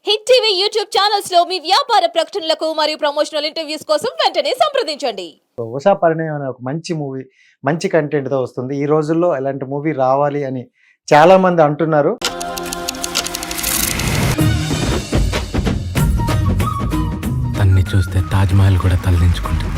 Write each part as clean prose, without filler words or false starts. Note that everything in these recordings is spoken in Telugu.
హిట్ టీవీ యూట్యూబ్ ఛానల్స్ లో మీ వ్యాపార ప్రకటనలకు మరియు ప్రమోషనల్ ఇంటర్వ్యూస్ కోసం వెంటనే సంప్రదించండి. ఉషా పరిణయం అనే ఒక మంచి మూవీ, మంచి కంటెంట్తో వస్తుంది. ఈ రోజుల్లో ఇలాంటి మూవీ రావాలి అని చాలా మంది అంటున్నారు. తన్ని చూస్తే తాజ్ మహల్ కూడా తలదించుకుంటుంది.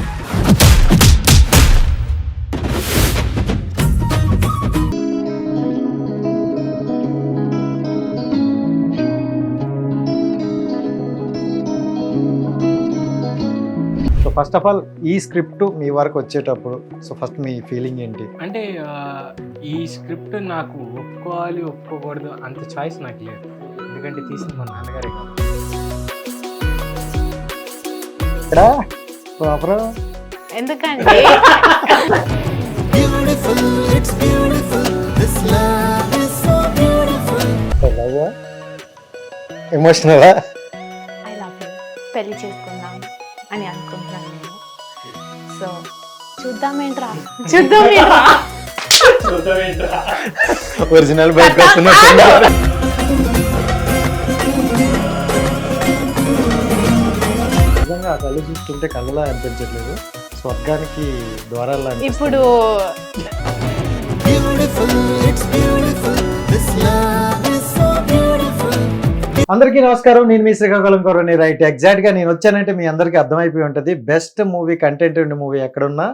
సో ఫస్ట్ ఆఫ్ ఆల్ ఈ స్క్రిప్ట్ మీ వరకు వచ్చేటప్పుడు సో ఫస్ట్ మీ ఫీలింగ్ ఏంటి? అంటే ఈ స్క్రిప్ట్ నాకు ఒప్పుకోవాలి ఒప్పుకోకూడదు అంత చాయిస్ నాకు లేదు, ఎందుకంటే తీసింది మా నాన్నగారే కాదు. ఇక్కడ ప్రాపర్ ఎందుకంటే ఎమోషనలా ఐ లవ్ యూ, పెళ్లి చేసుకుందాం అని అనుకుంటున్నాను నేను. సో చూద్దామేంట్రా ఒరిజినల్ బైక్ వస్తున్నట్టు. నిజంగా ఆ కళ్ళు చూస్తుంటే కళ్ళలా అనిపించట్లేదు, స్వర్గానికి ద్వారాల్లో ఇప్పుడు అందరికీ నమస్కారం. నేను మీ శ్రీకాకుళం కౌరని. రైట్, ఎగ్జాక్ట్ గా నేను వచ్చానంటే మీ అందరికీ అర్థమైపోయి ఉంటుంది. బెస్ట్ మూవీ, కంటెంట్ ఉండే మూవీ ఎక్కడున్నా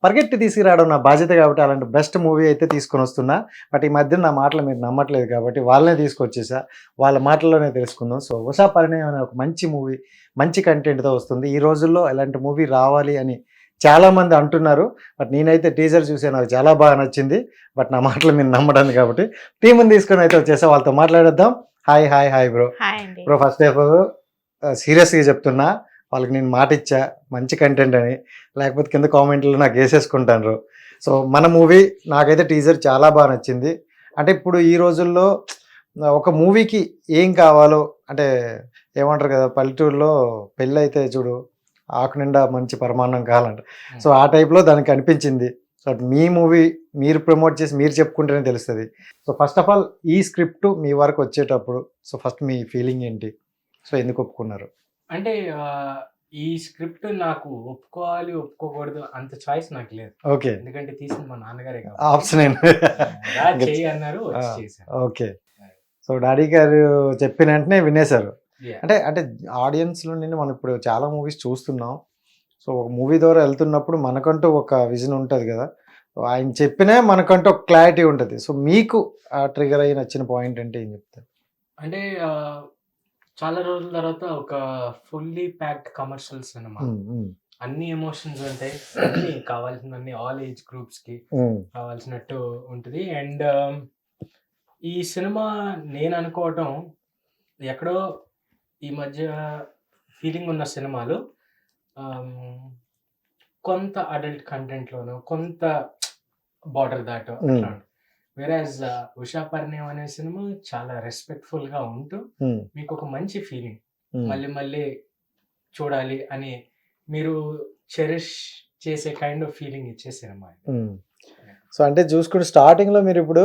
పరిగెట్టి తీసుకురావడం నా బాధ్యత కాబట్టి అలాంటి బెస్ట్ మూవీ అయితే తీసుకొని వస్తున్నా. బట్ ఈ మధ్య నా మాటలు మీరు నమ్మట్లేదు కాబట్టి వాళ్ళనే తీసుకొచ్చేసా, వాళ్ళ మాటల్లోనే తెలుసుకుందాం. సో ఉషా పరిణయం అనే ఒక మంచి మూవీ, మంచి కంటెంట్తో వస్తుంది. ఈ రోజుల్లో ఇలాంటి మూవీ రావాలి అని చాలా మంది అంటున్నారు. బట్ నేనైతే టీజర్ చూసే నాకు చాలా బాగా నచ్చింది. బట్ నా మాటలు మీరు నమ్మడానికి కాబట్టి టీంని తీసుకొని అయితే వచ్చేసా, వాళ్ళతో మాట్లాడేద్దాం. Hi hi hi bro. Hi అండి. బ్రో ఫస్ట్ ఆఫ్ సీరియస్గా చెప్తున్నా, వాళ్ళకి నేను మాట ఇచ్చా మంచి కంటెంట్ అని, లేకపోతే కింద కామెంట్లో నాకు వేసేసుకుంటాను. సో మన మూవీ నాకైతే టీజర్ చాలా బాగా నచ్చింది. అంటే ఇప్పుడు ఈ రోజుల్లో ఒక మూవీకి ఏం కావాలో అంటే ఏమంటారు కదా, పల్లెటూరులో పెళ్ళి అయితే చూడు ఆకు నిండా మంచి పరమాన్నం కావాలంట. సో ఆ టైప్లో దానికి అనిపించింది. సో మీ మూవీ మీరు ప్రమోట్ చేసి మీరు చెప్పుకుంటేనే తెలుస్తుంది. సో ఫస్ట్ ఆఫ్ ఆల్ ఈ స్క్రిప్ట్ మీ వరకు వచ్చేటప్పుడు సో ఫస్ట్ మీ ఫీలింగ్ ఏంటి? సో ఎందుకు ఒప్పుకున్నారు? అంటే ఈ స్క్రిప్ట్ నాకు ఒప్పుకోవాలి ఒప్పుకోకూడదు అంత చాయిస్ నాకు లేదు, ఓకే, ఎందుకంటే తీసింది మా నాన్నగారే కాదు. ఆప్షన్ చెయ్యి అన్నారు, వచ్చి చేశాను. ఓకే. సో డాడీ గారు చెప్పిన వెంటనే వినేశారు. Yeah. అంటే ఆడియన్స్లో నుండి మనం ఇప్పుడు చాలా మూవీస్ చూస్తున్నాం. సో ఒక మూవీ ద్వారా వెళ్తున్నప్పుడు మనకంటూ ఒక విజన్ ఉంటుంది కదా. సో ఆయన చెప్పినే మనకంటూ ఒక క్లారిటీ ఉంటుంది. సో మీకు ట్రిగర్ అయ్యి నచ్చిన పాయింట్ అంటే ఏం చెప్తారు? అంటే చాలా రోజుల తర్వాత ఒక ఫుల్లీ ప్యాక్డ్ కమర్షియల్ సినిమా, అన్ని ఎమోషన్స్ ఉంటాయి, అన్ని కావాల్సినన్ని ఆల్ ఏజ్ గ్రూప్స్ కి కావాల్సినట్టు ఉంటుంది. అండ్ ఈ సినిమా నేను అనుకోవటం ఎక్కడో ఈ మధ్య ఫీలింగ్ ఉన్న సినిమాలు కొంత అడల్ట్ కంటెంట్లోను కొంత బార్డర్ దాటో అట్లా. వేరేజ్ ఉషా పరిణయం అనే సినిమా చాలా రెస్పెక్ట్ఫుల్గా ఉంటూ మీకు ఒక మంచి ఫీలింగ్, మళ్ళీ మళ్ళీ చూడాలి అని మీరు చెరిష్ చేసే కైండ్ ఆఫ్ ఫీలింగ్ ఇచ్చే సినిమా. సో అంటే చూసుకుంటే స్టార్టింగ్లో మీరు ఇప్పుడు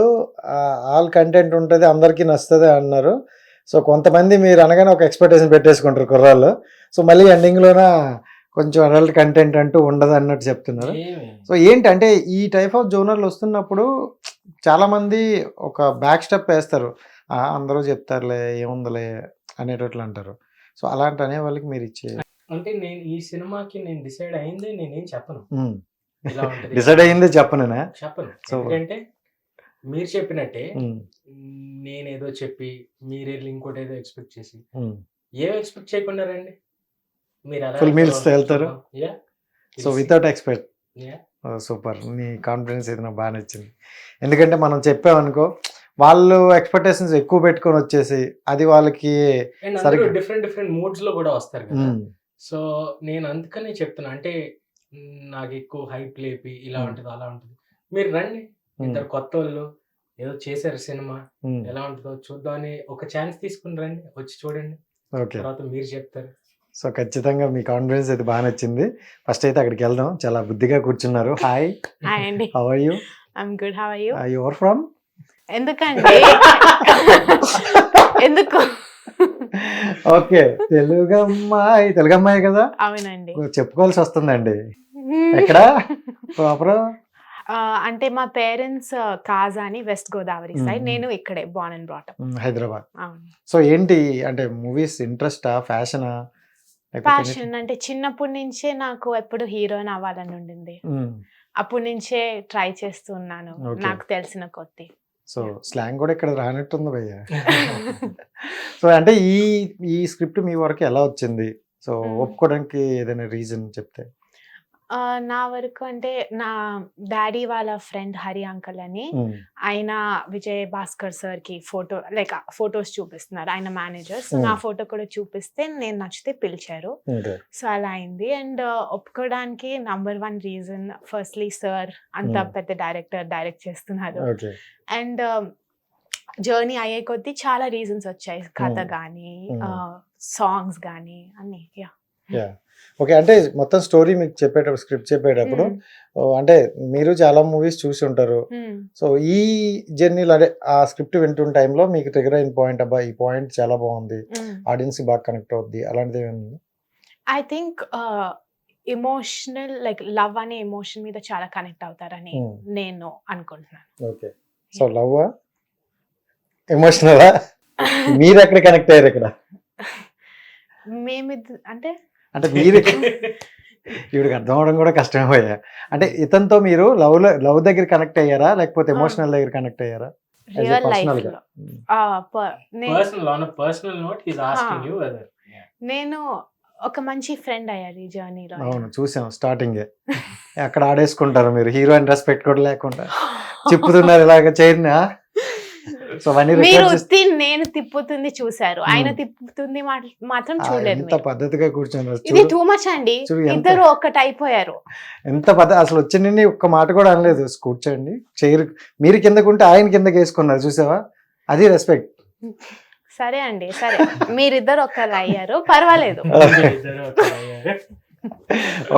ఆల్ కంటెంట్ ఉంటుంది అందరికీ నచ్చుతుంది అన్నారు. సో కొంతమంది మీరు అనగానే ఒక ఎక్స్పెక్టేషన్ పెట్టేసుకుంటారు కుర్రాళ్ళు. సో మళ్ళీ ఎండింగ్లోన కొంచెం అడల్ట్ కంటెంట్ అంటూ ఉండదు అన్నట్టు చెప్తున్నారు. సో ఏంటంటే ఈ టైప్ ఆఫ్ జోనర్లు వస్తున్నప్పుడు చాలామంది ఒక బ్యాక్ స్టెప్ వేస్తారు, అందరూ చెప్తారులే ఏముందిలే అనేటట్లు అంటారు. సో అలాంటి అనే వాళ్ళకి మీరు ఇచ్చే అంటే నేను ఈ సినిమాకి నేను డిసైడ్ అయింది నేనేం చెప్పను, డిసైడ్ అయ్యింది చెప్పనేనా? చెప్పను. ఎందుకంటే మీరు చెప్పినట్టే నేనేదో చెప్పి మీరు ఇంకోటి ఏదో ఎక్స్పెక్ట్ చేసి ఏం ఎక్స్పెక్ట్ చేయకుండా రండి, మీరు ఫుల్ మీల్స్ వెళ్తారు. So without expect. సూపర్, నీ కాన్ఫిడెన్స్ అయితే నాకు బాగా నచ్చింది. ఎందుకంటే మనం చెప్పామనుకో వాళ్ళు ఎక్స్పెక్టేషన్స్ ఎక్కువ పెట్టుకొని వచ్చేసి అది వాళ్ళకి డిఫరెంట్ డిఫరెంట్ మూడ్స్ లో కూడా వస్తారు కదా. సో నేను అందుకనే చెప్తున్నా, అంటే నాకు ఎక్కువ హైప్ లేపి ఇలా ఉంటుంది అలా ఉంటుంది, మీరు రండి, ఇద్దరు కొత్త వాళ్ళు ఏదో చేశారు సినిమా ఎలా ఉంటుందో చూద్దామని ఒక ఛాన్స్ తీసుకుని రండి, వచ్చి చూడండి, తర్వాత మీరు చెప్తారు. సో ఖచ్చితంగా మీ కాన్ఫిడెన్స్ అయితే బాగా నచ్చింది. ఫస్ట్ అయితే అక్కడికి వెళ్దాం. చాలా బుద్ధిగా కూర్చున్నారు. హాయ్ అండి. How are you? I'm good, how are you? You are from? ఎందుకంటే ఎందుకు ఓకే, తెలుగు అమ్మాయి కదా, అవునండి. చెప్పుకోవాల్సి వస్తుందండి. ఎక్కడ ప్రాపర్? అంటే మా పేరెంట్స్ కాజా అని వెస్ట్ గోదావరి సైడ్, మ్మ్. నేను ఇక్కడే born and brought up. Hyderabad. అవును. సో ఏంటి అంటే మూవీస్ ఇంట్రెస్టా, ఫ్యాషనా? ప్యాషన్ అంటే చిన్నప్పటి నుంచే నాకు ఎప్పుడు హీరోయిన్ అవ్వాలని ఉండింది. అప్పటి నుంచే ట్రై చేస్తున్నాను Okay. నాకు తెలిసిన కొద్ది. సో స్లాంగ్ కూడా ఇక్కడ రానట్టుంది భయ్య. సో అంటే ఈ స్క్రిప్ట్ మీ వరకు ఎలా వచ్చింది? సో ఒప్పుకోవడానికి ఏదైనా రీజన్ చెప్తే. నా వరకు అంటే నా డాడీ వాళ్ళ ఫ్రెండ్ హరి అంకల్ అని, ఆయన విజయ్ భాస్కర్ సార్ కి ఫొటోస్ చూపిస్తున్నారు, ఆయన మేనేజర్. సో నా ఫోటో కూడా చూపిస్తే నేను నచ్చితే పిలిచారు. సో అలా అయింది. అండ్ ఒప్పుకోవడానికి నంబర్ 1 రీజన్ ఫస్ట్లీ సార్ అంత పెద్ద డైరెక్ట్ చేస్తున్నారు. అండ్ జర్నీ అయ్యే కొద్దీ చాలా రీజన్స్ వచ్చాయి, కథ కానీ సాంగ్స్ కానీ అన్ని. ఓకే, అంటే మొత్తం స్టోరీ మీకు చెప్పేటప్పుడు, స్క్రిప్ట్ చెప్పేటప్పుడు అంటే మీరు చాలా మూవీస్ చూసి ఉంటారు. సో ఈ జర్నీలో అంటే ఆ స్క్రిప్ట్ వింటున్న టైంలో మీకు ట్రిగర్ అయిన పాయింట్, అబ్బా ఈ పాయింట్ చాలా బాగుంది, ఆడియన్స్ బాగా కనెక్ట్ అవుద్ది, అలాంటిది ఏమైనా? ఐ థింక్ ఎమోషనల్ లవ్ అనే ఎమోషన్ మీద చాలా కనెక్ట్ అవుతారని నేను అనుకుంటున్నాను. ఓకే, సో లవ్ ఎమోషనలా? మీరు ఎక్కడ కనెక్ట్ అయ్యారు ఇక్కడ? అంటే అంటే మీరు ఇవిడికి అర్థం అవడం కూడా కష్టమే పోయా. అంటే ఇతనితో మీరు లవ్ దగ్గర కనెక్ట్ అయ్యారా, లేకపోతే ఎమోషనల్ దగ్గర కనెక్ట్ అయ్యారా? రియల్ లైఫ్ personal గా. లో personal note is asking you whether నేను ఒక మంచి ఫ్రెండ్ అయ్యారు ఈ జర్నీలో. అవును, చూసాం స్టార్టింగ్ అక్కడ ఆడేసుకుంటారు మీరు, హీరోయిన్ రెస్పెక్ట్ కూడా లేకుండా చిప్పుతున్నారు ఇలాగ చైర్నా. సో మీరు నేను తిప్పుతుంది చూసారు, ఆయన తిప్పుతుంది మాత్రం చూడలేదు. ఎంత పద్ధతిగా కూర్చొని ఇది టూ మచ్ అండి. చూడు ఎంత- ఇద్దరు ఒక్కటి అయిపోయారు. ఎంత పద్ధతి, అసలు వచ్చిండి ఒక్క మాట కూడా అనలేదు. కూర్చోండి, చైర్ మీరు కిందకుంటే ఆయన కిందకి వేసుకున్నారు, చూసావా? అది రెస్పెక్ట్. సరే అండి, సరే మీరిద్దరు ఒక్కరు అయ్యారు, పర్వాలేదు.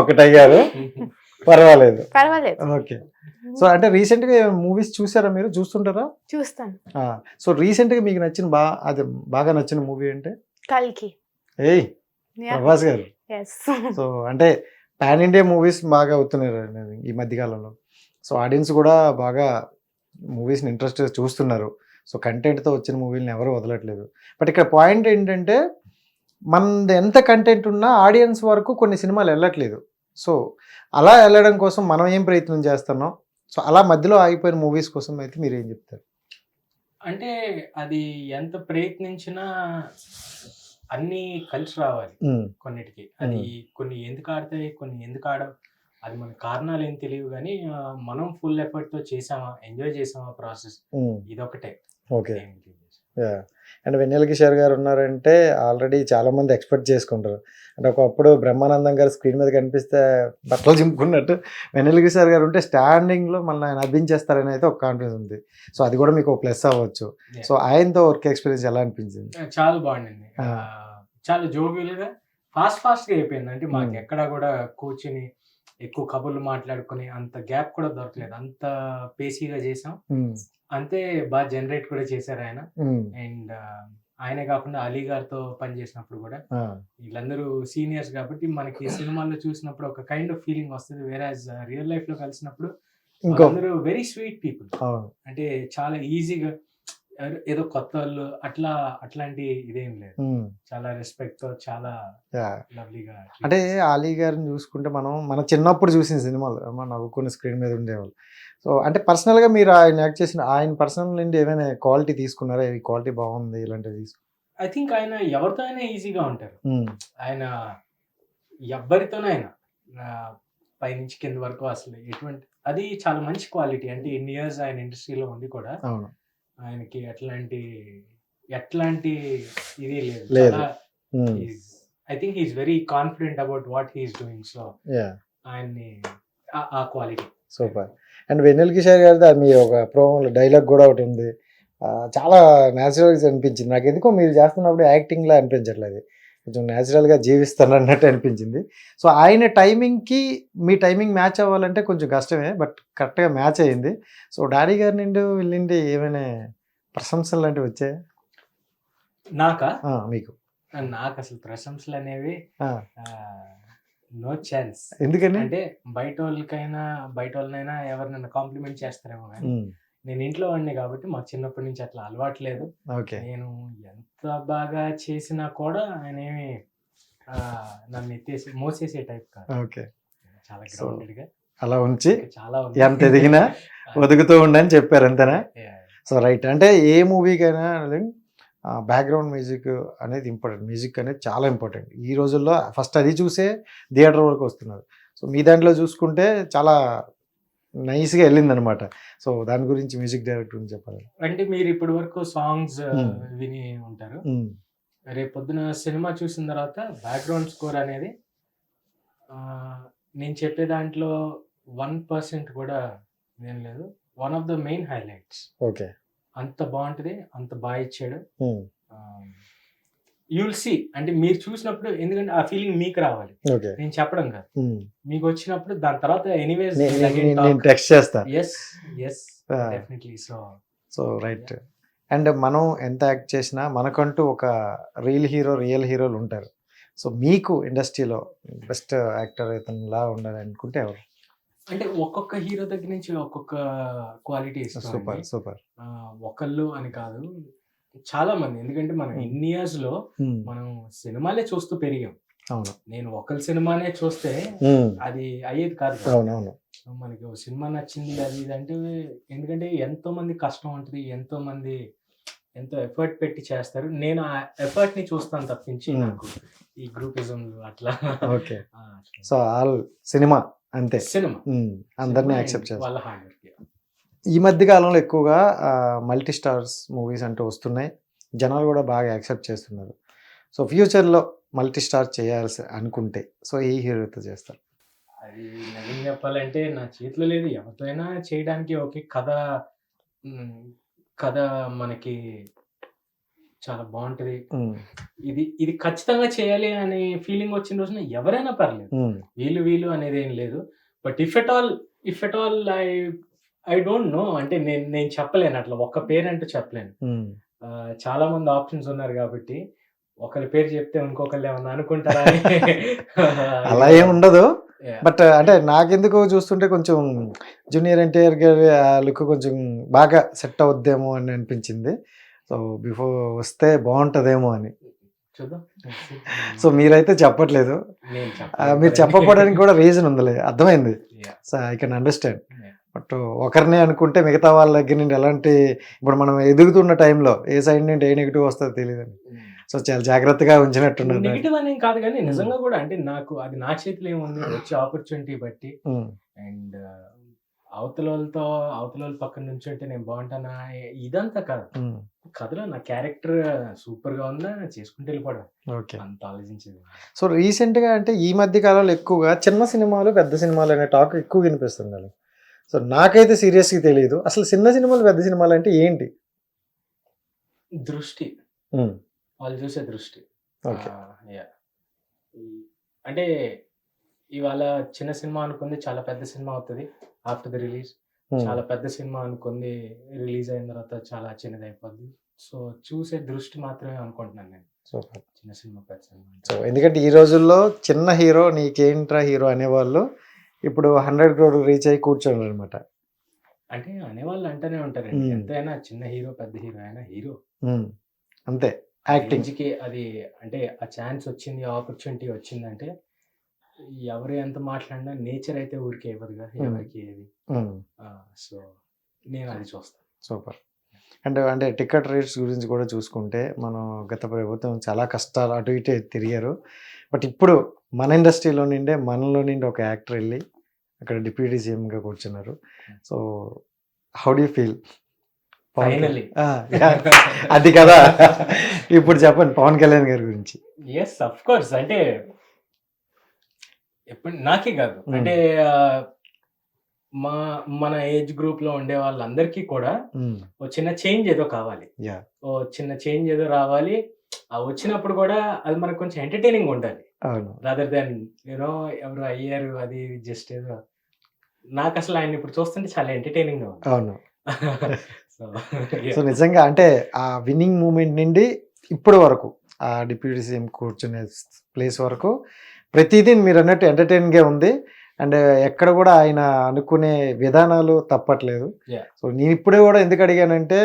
ఒకటయ్యారు, పర్వాలేదు. పర్వాలేదు. ఓకే, సో అంటే రీసెంట్ గా మూవీస్ చూసారా మీరు? చూస్తుంటారా? చూస్తాను. సో రీసెంట్ గా మీకు నచ్చిన బాగా నచ్చిన మూవీ అంటే? కల్కి. ఏయ్ ప్రభాస్ గారు. సో అంటే పాన్ ఇండియా మూవీస్ బాగా అవుతున్నారు ఈ మధ్యకాలంలో. సో ఆడియన్స్ కూడా బాగా మూవీస్ని ఇంట్రెస్ట్ చూస్తున్నారు. సో కంటెంట్తో వచ్చిన మూవీలను ఎవరు వదలట్లేదు. బట్ ఇక్కడ పాయింట్ ఏంటంటే మనది ఎంత కంటెంట్ ఉన్నా ఆడియన్స్ వరకు కొన్ని సినిమాలు వెళ్ళట్లేదు. సో అలా వెళ్ళడం కోసం మనం ఏం ప్రయత్నం చేస్తున్నాం? సో అలా మధ్యలో ఆగిపోయిన మూవీస్ కోసం అయితే మీరు ఏం చెప్తారు? అంటే అది ఎంత ప్రయత్నించినా అన్నీ కలిసి రావాలి కొన్నిటికి. అది కొన్ని ఎందుకు ఆడతాయి, కొన్ని ఎందుకు ఆడవు, అది మన కారణాలు ఏం తెలియవు. కానీ మనం ఫుల్ ఎఫర్ట్తో చేసామా, ఎంజాయ్ చేసామా ప్రాసెస్, ఇదొకటే. ఓకే, అండ్ వెన్నెల కిషోర్ గారు ఉన్నారంటే ఆల్రెడీ చాలా మంది ఎక్స్పెక్ట్ చేసుకుంటారు. అంటే ఒకప్పుడు బ్రహ్మానందం గారు స్క్రీన్ మీద కనిపిస్తే బట్టలు చింపుకున్నట్టు వెన్నెల కిషోర్ గారు ఉంటే స్టాండింగ్లో మళ్ళీ ఆయన అర్పించేస్తారని అయితే ఒక కాన్ఫిడెన్స్ ఉంది. సో అది కూడా మీకు ప్లస్ అవ్వచ్చు. సో ఆయనతో వర్క్ ఎక్స్పీరియన్స్ ఎలా అనిపించింది? చాలా బాగుండింది. చాలా జోవియల్గా ఫాస్ట్గా అయిపోయింది. అంటే మాకు ఎక్కడా కూడా కూర్చుని ఎక్కువ కబుర్లు మాట్లాడుకుని అంత గ్యాప్ కూడా దొరకలేదు. అంత పేసీగా చేసాం. అంతే బాగా జనరేట్ కూడా చేశారు ఆయన. అండ్ ఆయనే కాకుండా అలీ గారితో పనిచేసినప్పుడు కూడా వీళ్ళందరూ సీనియర్స్ కాబట్టి మనకి సినిమాల్లో చూసినప్పుడు ఒక కైండ్ ఆఫ్ ఫీలింగ్ వస్తుంది. వేరాజ్ రియల్ లైఫ్ లో కలిసినప్పుడు అందరూ వెరీ స్వీట్ పీపుల్. అంటే చాలా ఈజీగా ఏదో కొత్త వాళ్ళు అట్లాంటి ఇదేం లేదు. చాలా రెస్పెక్ట్ తో చాలా లవ్లీగా. అంటే అలీ గారిని చూసుకుంటే మన చిన్నప్పుడు చూసిన సినిమాలు నవ్వుకుని స్క్రీన్ మీద ఉండేవాళ్ళు. సో అంటే పర్సనల్ గా మీరు ఆయన యాక్ట్ చేసిన ఆయన పర్సనల్ నుండి ఏమైనా క్వాలిటీ తీసుకున్నారా? ఈ క్వాలిటీ బాగుంది ఇలాంటివి? ఐ థింక్ ఆయన ఎవరితో అయినా ఈజీగా ఉంటారు. ఆయన ఎవరితోనైనా పైనుంచి కింద వరకు అసలు ఎటువంటి, అది చాలా మంచి క్వాలిటీ. అంటే ఎన్ని ఇయర్స్ ఆయన ఇండస్ట్రీలో ఉండి కూడా ఆయనకి ఎట్లాంటి ఇది లేదు. I think he's very confident about what he's doing. So ఆయన్ని ఆ క్వాలిటీ సూపర్. అండ్ వెన్నెల కిషోర్ గారిది మీ ఒక ప్రోమోలో డైలాగ్ కూడా ఒకటి ఉంది, చాలా న్యాచురల్గా అనిపించింది నాకు. ఎందుకో మీరు చేస్తున్నప్పుడు యాక్టింగ్లా అనిపించట్లేదు, కొంచెం న్యాచురల్గా జీవిస్తాను అన్నట్టు అనిపించింది. సో ఆయన టైమింగ్కి మీ టైమింగ్ మ్యాచ్ అవ్వాలంటే కొంచెం కష్టమే, బట్ కరెక్ట్గా మ్యాచ్ అయ్యింది. సో డాడీ గారి నుండి వీళ్ళ నుండి ఏమైనా ప్రశంసలు లాంటివి వచ్చాయి నాకా? మీకు? నాకు అసలు ప్రశంసలు అనేవి ఆ, నో ఛాన్స్. ఎందుకని? అంటే బయట వాళ్ళనైనా ఎవరినైనా కాంప్లిమెంట్ చేస్తారేమో కానీ ఉమ్, నేను ఇంట్లో వాడిని కాబట్టి మాకు చిన్నప్పటి నుంచి అట్లా అలవాటు లేదు. ఓకే. నేను ఎంత బాగా చేసినా కూడా ఆయన ఏమి నన్ను మోసేసే టైప్ కాదు. ఓకే. చాలా So, గ్రౌండెడ్ గా అలా ఉంచి చాలా ఉంది. ఎంత ఎదిగినా ఒదుగుతూ ఉండని చెప్పారు అంతేనా? Yeah. So right. అంటే ఏ మూవీకైనా బ్యాక్గ్రౌండ్ మ్యూజిక్ అనేది ఇంపార్టెంట్. మ్యూజిక్ అనేది చాలా ఇంపార్టెంట్ ఈ రోజుల్లో. ఫస్ట్ అది చూసే థియేటర్ వరకు వస్తున్నారు. సో మీ దాంట్లో చూసుకుంటే చాలా నైస్గా వెళ్ళింది అనమాట. సో దాని గురించి మ్యూజిక్ డైరెక్టర్ గురించి చెప్పాలి. అంటే మీరు ఇప్పటి వరకు సాంగ్స్ Hmm. విని ఉంటారు. ఉమ్, రేపు పొద్దున సినిమా చూసిన తర్వాత బ్యాక్గ్రౌండ్ స్కోర్ అనేది నేను చెప్పే దాంట్లో 1% కూడా ఏం లేదు. One of the main highlights. Okay. అంత బాగుంటుంది, అంత బాగా ఇచ్చాడు. ఉమ్, యుల్ సి అంటే మీరు చూసినప్పుడు, ఎందుకంటే ఆ ఫీలింగ్ మీకు రావాలి, ఓకే. నేను చెప్పడం కాదు. ఉమ్, మీకు వచ్చినప్పుడు దాని తర్వాత ఎనీవేస్ నేను టెక్స్ట్ చేస్తా. Yes yes Ah. Definitely. So right. And మనం ఎంత యాక్ట్ చేసినా మనకంటూ ఒక రియల్ హీరోలు ఉంటారు. సో మీకు ఇండస్ట్రీలో బెస్ట్ యాక్టర్ ఇతనులా ఉండాలి అనుకుంటే ఎవరు? అంటే ఒక్కొక్క హీరో దగ్గర నుంచి ఒక్కొక్క క్వాలిటీ సూపర్ సూపర్. ఒకళ్ళు అని కాదు, చాలా మంది. ఎందుకంటే మనం ఇన్ని ఇయర్స్ లో మనం సినిమాలే చూస్తూ పెరిగాం. అవును. నేను ఒకళ్ళ సినిమానే చూస్తే అది అయ్యేది కాదు కదా. అవునవును. మనకి ఒక సినిమా నచ్చింది అది ఇది అంటే, ఎందుకంటే ఎంతో మంది కష్టం ఉంటుంది, ఎంతో ఎఫర్ట్ పెట్టి చేస్తారు. నేను ఆ ఎఫర్ట్ ని చూస్తాను తప్పించి నాకు ఈ గ్రూపిజం అట్లా. ఓకే. సో ఆల్ సినిమా అంతే. సినిమా అందరినీ యాక్సెప్ట్ చేస్తారు. వాళ్ళ హార్డ్ వర్క్. ఈ మధ్య కాలంలో ఎక్కువగా మల్టీ స్టార్స్ మూవీస్ అంటూ వస్తున్నాయి. జనాలు కూడా బాగా యాక్సెప్ట్ చేస్తున్నారు. సో ఫ్యూచర్లో మల్టీ స్టార్ చేయాల్సి అనుకుంటే సో ఏ హీరోతో చేస్తారు? అది నిజం చెప్పాలంటే నా చేతిలో లేదు. ఎవరితో అయినా చేయడానికి ఓకే. కథ మనకి చాలా బాగుంటది. ఇది ఖచ్చితంగా చేయాలి అనే ఫీలింగ్ వచ్చిన రోజున ఎవరైనా పర్లేదు, వీళ్ళు అనేది ఏం లేదు. But if at all I don't know. అంటే నేను చెప్పలేను, అట్లా ఒక్క పేరు అంటూ చెప్పలేను. చాలా మంది ఆప్షన్స్ ఉన్నారు కాబట్టి ఒకరి పేరు చెప్తే ఇంకొకళ్ళు ఏమన్నా అనుకుంటారా అని. అలా ఏం ఉండదు. బట్ అంటే నాకెందుకు చూస్తుంటే కొంచెం జూనియర్ ఎన్టీఆర్ గారి లుక్ కొంచెం బాగా సెట్ అవుద్దేమో అని అనిపించింది. సో బిఫోర్ వస్తే బాగుంటుందేమో అని. చూద్దాం. సో మీరైతే చెప్పట్లేదు. నేను మీరు చెప్పకపోవడానికి కూడా రీజన్ ఉందిలే, అర్థమైంది. Yeah. So I can understand. Yeah. But ఒకరినే అనుకుంటే మిగతా వాళ్ళ దగ్గర నుండి ఎలాంటి, ఇప్పుడు మనం ఎదుగుతున్న టైంలో ఏ సైడ్ నుండి ఏ నెగిటివ్ వస్తుందో తెలియదని. సో చాలా జాగ్రత్తగా ఉంచినట్టున్నారు. నెగిటివ్ అనేం కాదు కానీ నిజంగా కూడా అంటే నాకు అది నా చేతిలో ఏముంది, వచ్చే ఆపర్చునిటీ బట్టి. అండ్ అవతల వాళ్ళ పక్కన నుంచి అంటే నేను బాగుంటానా ఇదంతా కాదు. కథలో నా క్యారెక్టర్ సూపర్ గా ఉందా చేసుకుంటూ వెళ్ళిపోవడం, ఓకే. అంత ఆలోచించేది. సో రీసెంట్గా అంటే ఈ మధ్య కాలంలో ఎక్కువగా చిన్న సినిమాలు పెద్ద సినిమాలు అనే టాక్ ఎక్కువ వినిపిస్తుంది. సో నాకైతే సీరియస్గా తెలియదు అసలు చిన్న సినిమాలు పెద్ద సినిమాలు అంటే ఏంటి. దృష్టి, వాళ్ళు చూసే దృష్టి. ఓకే. అంటే ఇవాళ చిన్న సినిమా అనుకుంది చాలా పెద్ద సినిమా అవుతుంది ఆఫ్టర్ ది రిలీజ్. చాలా పెద్ద సినిమా అనుకుంది రిలీజ్ అయిన తర్వాత చాలా చిన్నది అయిపోద్ది. సో చూసే దృష్టి మాత్రమే అనుకుంటున్నాను నేను. సూపర్. చిన్న సినిమా పెద్ద సినిమా సో ఎందుకంటే ఈ రోజుల్లో చిన్న హీరో నీకేంట్రా హీరో అనేవాళ్ళు ఇప్పుడు 100 crore రీచ్ అయ్యి కూర్చోండి అనమాట. అంటే అనేవాళ్ళు అంటూనే ఉంటారండి, ఎంతైనా చిన్న హీరో పెద్ద హీరో అయినా హీరో అంతే. యాక్టింగ్ కి అది అంటే ఆ ఛాన్స్ వచ్చింది, ఆపర్చునిటీ వచ్చిందంటే ఎవరు ఎంత మాట్లాడినా నేచర్ అయితే ఊరికే ఇవ్వదుగా ఎవరికి ఏది. సో నేను అది చూస్తాను. సూపర్. అంటే టికెట్ రేట్స్ గురించి కూడా చూసుకుంటే మనం గత ప్రభుత్వం చాలా కష్టాలు అటు ఇటు తిరిగారు. బట్ ఇప్పుడు మన ఇండస్ట్రీలో నుండే మనలో నుండి ఒక యాక్టర్ వెళ్ళి అక్కడ డిప్యూటీ సీఎంగా కూర్చున్నారు. So how do you feel? Finally అది కదా. ఇప్పుడు చెప్పండి పవన్ కళ్యాణ్ గారి గురించి. Yes of course. అంటే ఎప్పుడు నాకే కాదు, అంటే మన ఏజ్ గ్రూప్ లో ఉండే వాళ్ళందరికీ కూడా ఓ చిన్న చేంజ్ ఏదో కావాలి, ఓ చిన్న చేంజ్ ఏదో రావాలి. వచ్చినప్పుడు కూడా అది మనకు కొంచెం ఎంటర్టైనింగ్ ఉండాలి, రాదర్ దాన్ యూనో ఎవరు అయ్యారు అది జస్ట్ ఏదో. నాకు అసలు ఆయన ఇప్పుడు చూస్తుంటే చాలా ఎంటర్టైనింగ్ గా ఉంది. అవును. సో నిజంగా అంటే ఆ విన్నింగ్ మూమెంట్ నుండి ఇప్పటి వరకు ఆ డిప్యూటీ సీఎం కూర్చునే ప్లేస్ వరకు ప్రతిదీ మీరు అన్నట్టు ఎంటర్టైన్గా ఉంది. అండ్ ఎక్కడ కూడా ఆయన అనుకునే విధానాలు తప్పట్లేదు. Yeah. సో నేను ఇప్పుడే కూడా ఎందుకు అడిగానంటే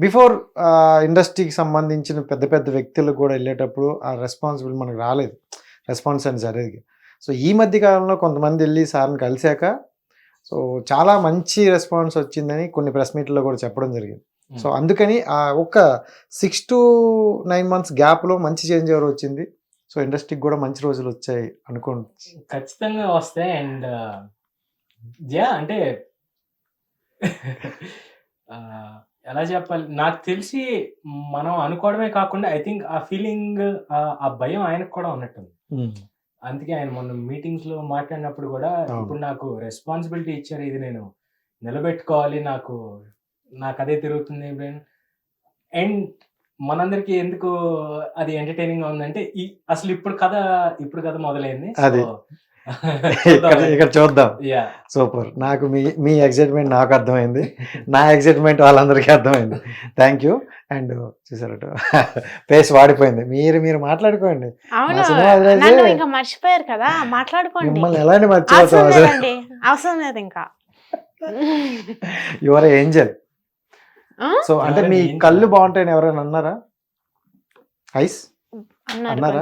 బిఫోర్ ఇండస్ట్రీకి సంబంధించిన పెద్ద పెద్ద వ్యక్తులు కూడా వెళ్ళేటప్పుడు ఆ రెస్పాన్సిబుల్ మనకు రాలేదు, రెస్పాన్స్ అని జరిగి. సో ఈ మధ్య కాలంలో కొంతమంది వెళ్ళి సార్ని కలిశాక సో చాలా మంచి రెస్పాన్స్ వచ్చిందని కొన్ని ప్రెస్ మీట్లో కూడా చెప్పడం జరిగింది. సో అందుకని ఆ ఒక 6 to 9 months గ్యాప్లో మంచి చేంజ్ ఎవరు వచ్చింది. సో ఇండస్ట్రీకి కూడా మంచి రోజులు వచ్చాయి అనుకోండి. ఖచ్చితంగా వస్తాయి. అండ్ అంటే ఎలా చెప్పాలి, నాకు తెలిసి మనం అనుకోవడమే కాకుండా ఐ థింక్ ఆ ఫీలింగ్, ఆ భయం ఆయనకు కూడా ఉన్నట్టుంది. అందుకే ఆయన మొన్న మీటింగ్స్ లో మాట్లాడినప్పుడు కూడా ఇప్పుడు నాకు రెస్పాన్సిబిలిటీ ఇచ్చారు, ఇది నేను నిలబెట్టుకోవాలి, నాకు అదే తిరుగుతుంది బ్రెయిన్. అండ్ మనందరికి ఎందుకు అది ఎంటర్టైనింగ్ గా ఉందంటే అసలు ఇప్పుడు కథ మొదలైంది. అది ఇక్కడ చూద్దాం. సూపర్. నాకు మీ ఎక్సైట్మెంట్ నాకు అర్థమైంది, నా ఎక్సైట్మెంట్ వాళ్ళందరికీ అర్థమైంది. Thank you. అండ్ చూసారట ఫేస్ వాడిపోయింది. మీరు మాట్లాడుకోండి. ఇంకా మర్చిపోయారు కదా, మాట్లాడుకోండి. మిమ్మల్ని ఎలాంటి మర్చిపోతాం, అవసరం లేదు ఇంకా. Your Angel. సో అంటే మీ కళ్ళు బాగుంటాయని ఎవరైనా అన్నారా? ఐస్ అన్నారా?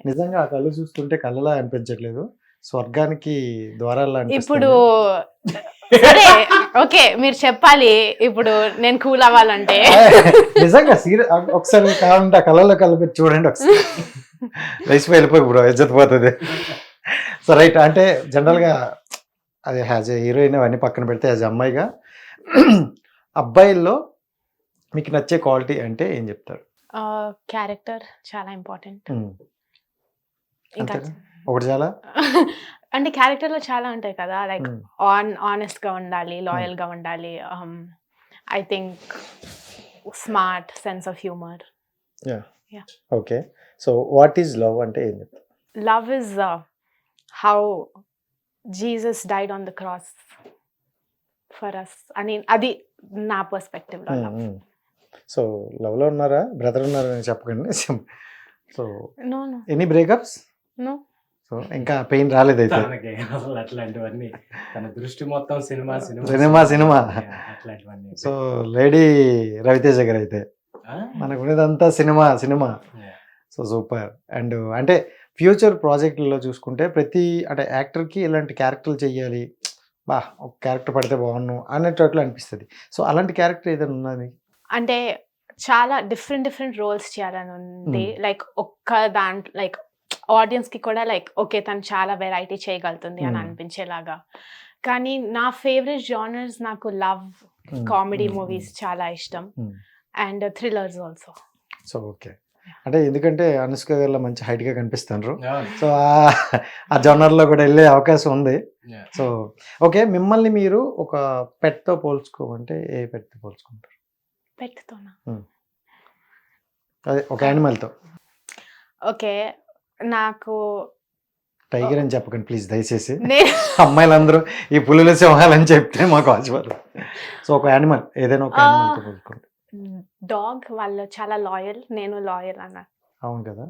నిజంగా ఆ కళ్ళు చూస్తుంటే కళ్ళలా అనిపించట్లేదు, స్వర్గానికి ద్వారాల్లో. ఇప్పుడు సరే ఓకే, మీరు చెప్పాలి ఇప్పుడు నేను కూల్ అవ్వాలంటే. నిజంగా ఒకసారి కావాలంటే ఆ కళ్ళలో కలిపి చూడండి ఒకసారి. లేచిపోయి వెళ్ళిపోయి బ్రో, ఇజ్జత్ పోతుంది. So right. అంటే జనరల్గా అది యాజ్ ఏ హీరోయిన్ అవన్నీ పక్కన పెడితే యాజ్ అమ్మాయిగా అబ్బాయిల్లో మీకు నచ్చే క్వాలిటీ అంటే ఏం చెప్తారు? క్యారెక్టర్ చాలా ఇంపార్టెంట్. ఇంకా ఒకటి చాలా అంటే క్యారెక్టర్ లో చాలా ఉంటాయి కదా, లైక్ ఆనెస్ట్ గా ఉండాలి, లాయల్ గా ఉండాలి, I think smart, sense of humour. Okay. So what is love అంటే ఏం చెప్తారు? Love is how Jesus died on the cross for us అని, అది నా పర్స్పెక్టివ్ లో లవ్. సో లవ్ లో ఉన్నారా, బ్రదర్ ఉన్నారా అని చెప్పకండి. So no any breakups? No. So ఇంకా పెయిన్ రాలేదైతే? అసలు అట్లాంటివన్నీ, తన దృష్టి మొత్తం సినిమా. అట్లాంటివన్నీ. సో లేడీ రవితేజ గారు అయితే మనకు ఉన్నదంతా సినిమా. So super. అండ్ అంటే ఫ్యూచర్ ప్రాజెక్టుల్లో చూసుకుంటే ప్రతి అంటే యాక్టర్కి ఇలాంటి క్యారెక్టర్లు చెయ్యాలి, ఒక క్యారెక్టర్ పడితే బాగున్నాను అన్నట్లు అనిపిస్తుంది. సో అలాంటి క్యారెక్టర్ ఏదైనా ఉన్నది? అంటే చాలా డిఫరెంట్ రోల్స్ చేయాలని ఉంది. లైక్ ఒక్క దాంట్లో లైక్ ఆడియన్స్ కి కూడా లైక్ ఓకే తను చాలా వెరైటీ చేయగలుగుతుంది అని అనిపించేలాగా. కానీ నా ఫేవరెట్ జానర్స్ నాకు లవ్, కామెడీ మూవీస్ చాలా ఇష్టం, and thrillers also. So okay. అంటే ఎందుకంటే అనుష్క గారిలో మంచి హైట్ గా కనిపిస్తున్నారు. సో ఆ జోనర్ లో కూడా వెళ్ళే అవకాశం ఉంది. సో ఓకే, మిమ్మల్ని మీరు ఒక పెట్ తో పోల్చుకోమంటే ఏ పెట్ తో పోల్చుకుంటారు? పెట్ తోనా? అదే ఒక యానిమల్ తో. ఓకే, నాకు టైగర్ అని చెప్పకండి ప్లీజ్ దయచేసి. అమ్మాయిలందరూ ఈ పులుల సింహాలని చెప్తే మాకు ఆశపడదు. సో ఒక యానిమల్, ఏదైనా ఒక యానిమల్ తో పోల్చుకోండి. డాగ్. వాళ్ళు చాలా లాయల్, నేను లాయల్ అన్న. అవును కదా.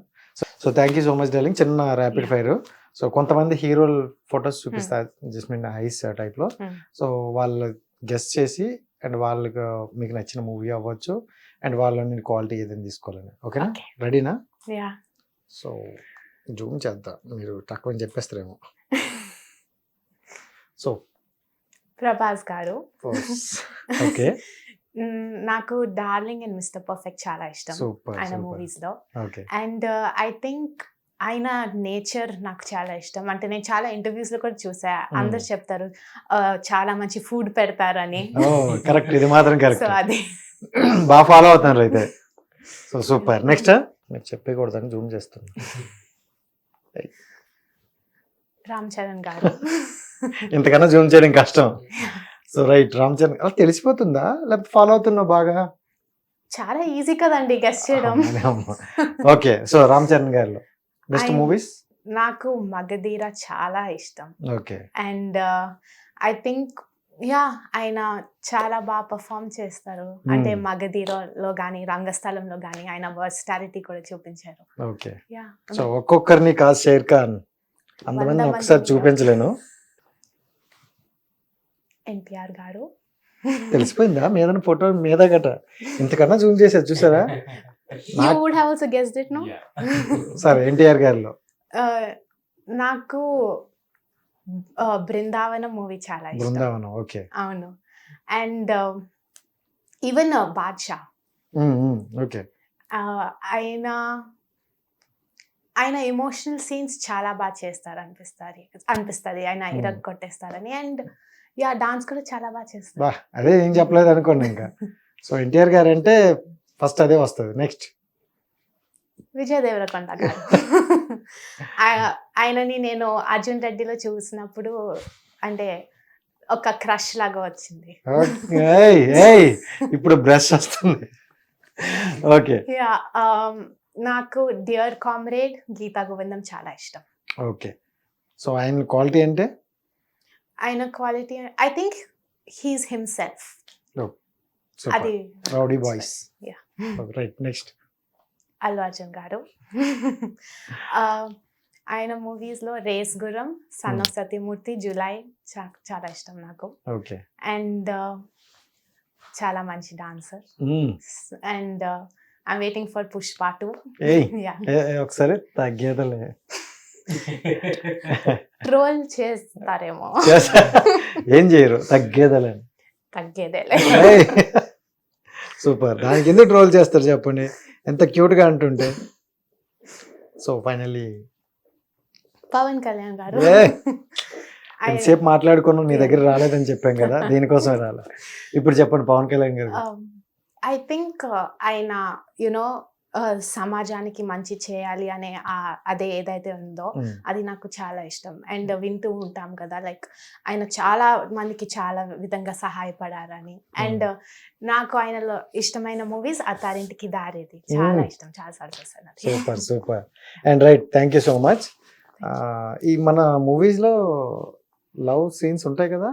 So thank you so much darling. చిన్న ర్యాపిడ్ ఫైర్. సో కొంతమంది హీరోల ఫొటోస్ చూపిస్తారు జస్మిన్ ఐస్ టైప్ లో. సో వాళ్ళు గెస్ట్ చేసి అండ్ వాళ్ళకి మీకు నచ్చిన మూవీ అవ్వచ్చు అండ్ వాళ్ళని క్వాలిటీ ఏదైనా తీసుకోవాలని. ఓకేనా? రెడీనా? సో జూమ్ చేద్దాం, మీరు తక్కువ చెప్పేస్తారేమో. సో ప్రభాస్ గారు. ఓకే. నాకు డార్లింగ్ అండ్ మిస్టర్ పర్ఫెక్ట్ చాలా ఇష్టం ఆయన మూవీస్ లో. అండ్ ఐ థింక్ ఆయన నేచర్ నాకు చాలా ఇష్టం. అంటే నేను చాలా ఇంటర్వ్యూస్ లో కూడా చూసా, అందరు చెప్తారు చాలా మంచి ఫుడ్ పెడతారని. కరెక్ట్, ఇది మాత్రం కరెక్ట్. సో అది బాగా ఫాలో అవుతున్నారు అయితే. So super. నెక్స్ట్ మీకు చెప్పకూడదని జూమ్ చేస్తాను. రామ్ చరణ్ గారు. ఇంతకన్నా జూమ్ చేయడం కష్టం. So right, Ram Charan. అలా తెలిసిపోతుందా లేకపోతే ఫాలో అవుతున్నావు బాగా? చాలా ఈజీ కదండి గెస్ట్ చేయడం. ఓకే. సో రామ్ చరణ్ గారిలో బెస్ట్ మూవీస్? నాకు మగధీర చాలా ఇష్టం. Okay. And I think yeah ఆయన చాలా బాగా పర్ఫామ్ చేస్తారు. అంటే మగధీరలో కానీ రంగస్థలంలో కానీ ఆయన వర్స్టాలిటీ కూడా చూపించారు. ఓకే. యా సో ఒక్కొక్కరిని కాదు షేర్ ఖాన్ అంతమంది 100 ఒకసారి మంది చూపించలేను. ఎన్టీఆర్ గారు. తెలిసిపోయిందా మీద ఫోటో మీద గట ఇంతకన్నా జూమ్ చేసేది చూసారా? You would have also guessed it, no? సరే ఎన్టీఆర్ గారిలో నాకు బృందావనం మూవీ చాలా ఇష్టం. బృందావనం. ఓకే. అవును. And even Baadshah okay. ఆయన ఆయన ఎమోషనల్ సీన్స్ చాలా బాగా చేస్తారు అనిపిస్తుంది ఆయన ఇరగ కొట్టేస్తారని. అండ్ యా డాన్స్ కూడా చాలా బాగా చేస్తారు. బా అదే ఏం చెప్పలేదు అనుకోండి ఇంకా. సో ఎన్టీఆర్ గారు అంటే ఫస్ట్ అదే వస్తుంది. నెక్స్ట్ విజయ్ దేవరకొండ గారు. ఆయనని నేను అర్జున్ రెడ్డిలో చూసినప్పుడు అంటే ఒక క్రష్ లాగా వచ్చింది. ఇప్పుడు బ్రష్ వస్తుంది. ఓకే. యా నాకు డియర్ కామ్రేడ్ గీతా గోవిందం చాలా ఇష్టం. ఓకే. సో ఆయన క్వాలిటీ అంటే ఆయన quality I think he's himself. అది rowdy boys. Yeah right. Next Allu Arjun garu. ఆయన మూవీస్ లో రేస్ గుర్రం, సన్ ఆఫ్ సత్యమూర్తి, జూలై చాలా ఇష్టం నాకు. ఓకే. అండ్ చాలా మంచి dancer. And I'm waiting for Pushpa 2. ఒకసారి తగ్గేదలే ట్రోల్ చేస్తారేమో. ఏం చేయరు తగ్గేదలే. తగ్గేదేలే. సూపర్. దానికి ఎందుకు ట్రోల్ చేస్తారు చెప్పండి, ఎంత క్యూట్ గా అంటుంటే. సో ఫైనల్లీ పవన్ కళ్యాణ్ గారు. ఎంతసేపు మాట్లాడుకున్నాం, నీ దగ్గర రాలేదని చెప్పాం కదా, దీనికోసమే రాలే. ఇప్పుడు చెప్పండి పవన్ కళ్యాణ్ గారు. ఐ థింక్ ఆయన యునో సమాజానికి మంచి చేయాలి అనే అదే ఏదైతే ఉందో అది నాకు చాలా ఇష్టం. అండ్ వింటూ ఉంటాం కదా లైక్ ఆయన చాలా మందికి చాలా విధంగా సహాయపడారని. అండ్ నాకు ఆయనలో ఇష్టమైన మూవీస్ అత్తారింటికి దారేది చాలా ఇష్టం, చాలా సార్లు చూసాను. Super super. And right, thank you so much. ఈ మన మూవీస్ లో లవ్ సీన్స్ ఉంటాయి కదా,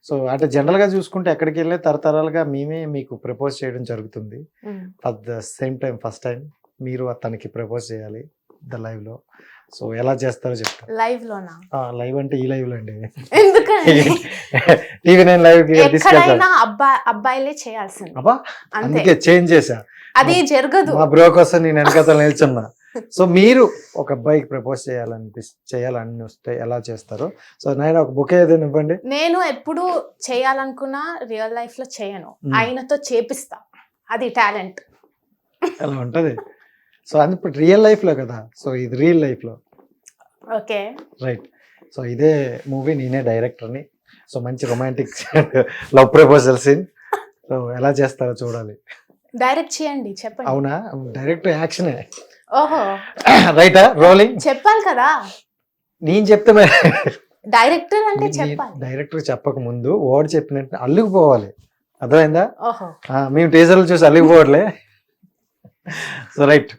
సో అంటే జనరల్ గా చూసుకుంటే ఎక్కడికి వెళ్ళే తరతరాలుగా మేమే మీకు ప్రపోజ్ చేయడం జరుగుతుంది. At the same time first time మీరు తనకి ప్రపోజ్ చేయాలి ద లైవ్ లో. సో ఎలా చేస్తారో చెప్తారు. లైవ్ లోనా? లైవ్ అంటే ఈ లైవ్ లో అండి, ఎందుకంటే TV9 లైవ్ కి తీసుకెళ్తారు. అబ్బాయిలే చేయాల్సింది. అబ్బా అందుకే చేంజ్ చేసా, అది జరగదు. మా బ్రో కోసం నేను వెనకాల నిల్చున్నా. సో మీరు ఒక అబ్బాయికి ప్రపోజ్ చేయాలని వస్తే ఎలా చేస్తారో, సో నేను ఒక బుకే ఏదైనా ఇవ్వండి. నేను ఎప్పుడు చేయాలనుకున్నా రియల్ లైఫ్ లో చేయను, ఆయనతో చేపిస్తా, అది టాలెంట్. అలా ఉంటది. సో అది ఇప్పుడు రియల్ లైఫ్ లో కదా, సో ఇది రియల్ లైఫ్ లో. Okay right. సో ఇదే మూవీ నేనే డైరెక్టర్ని. సో మంచి romantic love proposal scene. So ఎలా చేస్తారో చూడాలి. డైరెక్ట్ చేయండి, చెప్పండి. అవునా? డైరెక్ట్ యాక్షనే. ఓహో రైటా? రోలింగ్ చెప్పాలి కదా. నేను చెప్తే డైరెక్టర్ అంటే చెప్పాలి. డైరెక్టర్ చెప్పక ముందు వాడు చెప్పినట్టు అల్లుకుపోవాలి, అర్థమైందా? ఓహో మేము టీజర్లు చూసి అల్లుకుపోవట్లే. So right.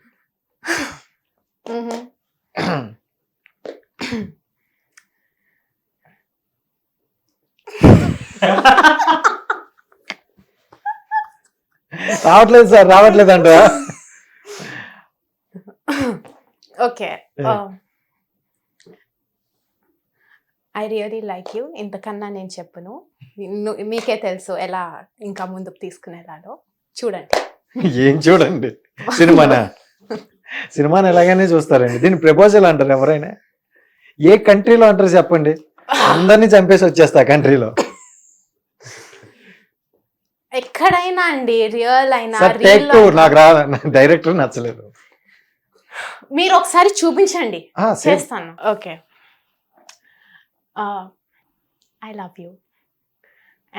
రావట్లేదు సార్, రావట్లేదు అంట. Okay, I really like you. ఇంతకన్నా నేను చెప్పను, మీకే తెలుసు ఎలా ఇంకా ముందుకు తీసుకునేలాలో. చూడండి. ఏం చూడండి? సినిమాని ఎలాగైనా చూస్తారండి. దీన్ని ప్రపోజల్ అంటారు ఎవరైనా. ఏ కంట్రీలో అంటారు చెప్పండి? అందరినీ చంపేసి వచ్చేస్తా కంట్రీలో. ఎక్కడైనా అండి, రియల్ అయినా. నాకు రా, డైరెక్టర్ నచ్చలేదు. మీరు ఒకసారి చూపించండి, చేస్తాను. Okay, I love you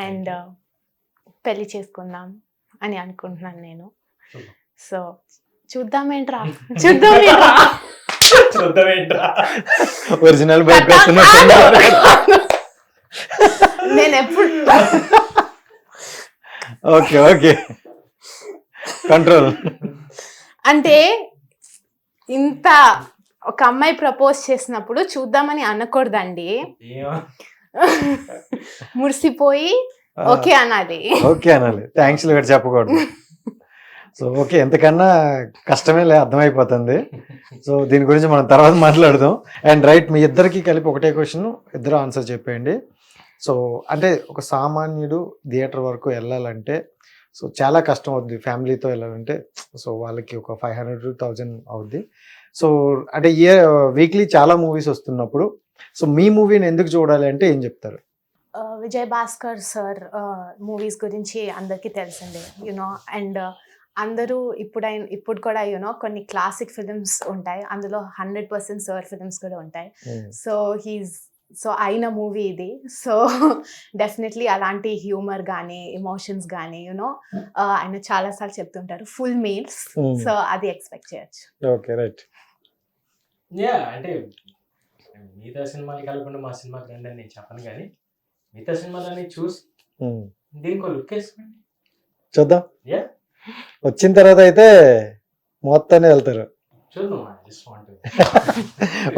and పెళ్లి చేసుకుందాం అని అనుకుంటున్నాను నేను. సో చూద్దామేంట్రా, ఒరిజినల్ నేను ఎప్పుడు. Okay okay, control. అంటే ఇంత ఒక అమ్మాయి ప్రపోజ్ చేసినప్పుడు చూద్దామని అనకూడదండి. మురిసిపోయి ఓకే అన్నది. ఓకే అనాలి, థ్యాంక్స్ కూడా చెప్పకూడదు. సో ఓకే, ఎంతకన్నా కష్టమే లే, అర్థమైపోతుంది. సో దీని గురించి మనం తర్వాత మాట్లాడదాం. అండ్ రైట్, మీ ఇద్దరికి కలిపి ఒకటే క్వశ్చన్, ఇద్దరు ఆన్సర్ చెప్పేయండి. సో అంటే ఒక సామాన్యుడు థియేటర్ వరకు వెళ్ళాలంటే సో చాలా కష్టం అవుద్ది, ఫ్యామిలీతో వెళ్ళాలంటే. సో వాళ్ళకి ఒక 500 to 1000 అవుద్ది. సో అంటే వీక్లీ చాలా మూవీస్ వస్తున్నప్పుడు సో మీ మూవీని ఎందుకు చూడాలి అంటే ఏం చెప్తారు? విజయ్ భాస్కర్ సార్ మూవీస్ గురించి అందరికీ తెలిసిందే, యునో. అండ్ అందరూ ఇప్పుడు కూడా యునో కొన్ని క్లాసిక్ ఫిలిమ్స్ ఉంటాయి, అందులో 100% సార్ ఫిలిమ్స్ కూడా ఉంటాయి. సో అయిన మూవీ ఇది. సో డెఫినెట్లీ అలాంటి హ్యూమర్ కానీ ఎమోషన్స్ కానీ యునో ఆయన చాలాసార్లు చెప్తుంటారు, ఫుల్ మీల్స్. సో అది ఎక్స్పెక్ట్ చేయొచ్చు. Okay right. అంటే మిగతా సినిమాలు కలగకుండా మా సినిమాకి రండి అని నేను చెప్పను, కానీ మిగతా సినిమాలన్నీ చూసి దీనికి లుక్ వేసుకోండి, చూద్దాం. Yeah. వచ్చిన తర్వాత అయితే మొత్తాన్ని వెళ్తారు. చూద్దాం. జస్ట్ వాంట్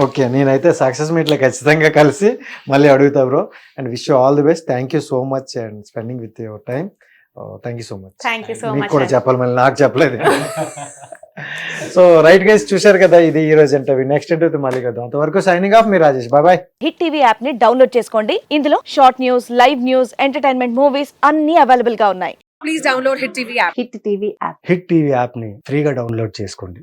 ఓకే, నేనైతే సక్సెస్ మీట్లో ఖచ్చితంగా కలిసి మళ్ళీ అడుగుతా bro. And wish you all the best. Thank you so much and spending with your time. Thank you so much. Thank you so మీకు మచ్. కూడా చెప్పాలి, మళ్ళీ నాకు చెప్పలేదు. సో రైట్ గైస్, చూశారు కదా, ఇది ఈ రోజు ఇంటర్వ్యూ. నెక్స్ట్ ఇంటర్వ్యూ మళ్ళీ కదా, అంతవరకు సైనింగ్ ఆఫ్. మీ Rajesh, bye bye. Hit TV app ని డౌన్లోడ్ చేసుకోండి. ఇందులో short news, live news, entertainment movies అన్ని అవైలబుల్ గా ఉన్నాయి. Please download Hit TV app. Hit TV app. Hit TV యాప్ని ఫ్రీగా డౌన్లోడ్ చేసుకోండి.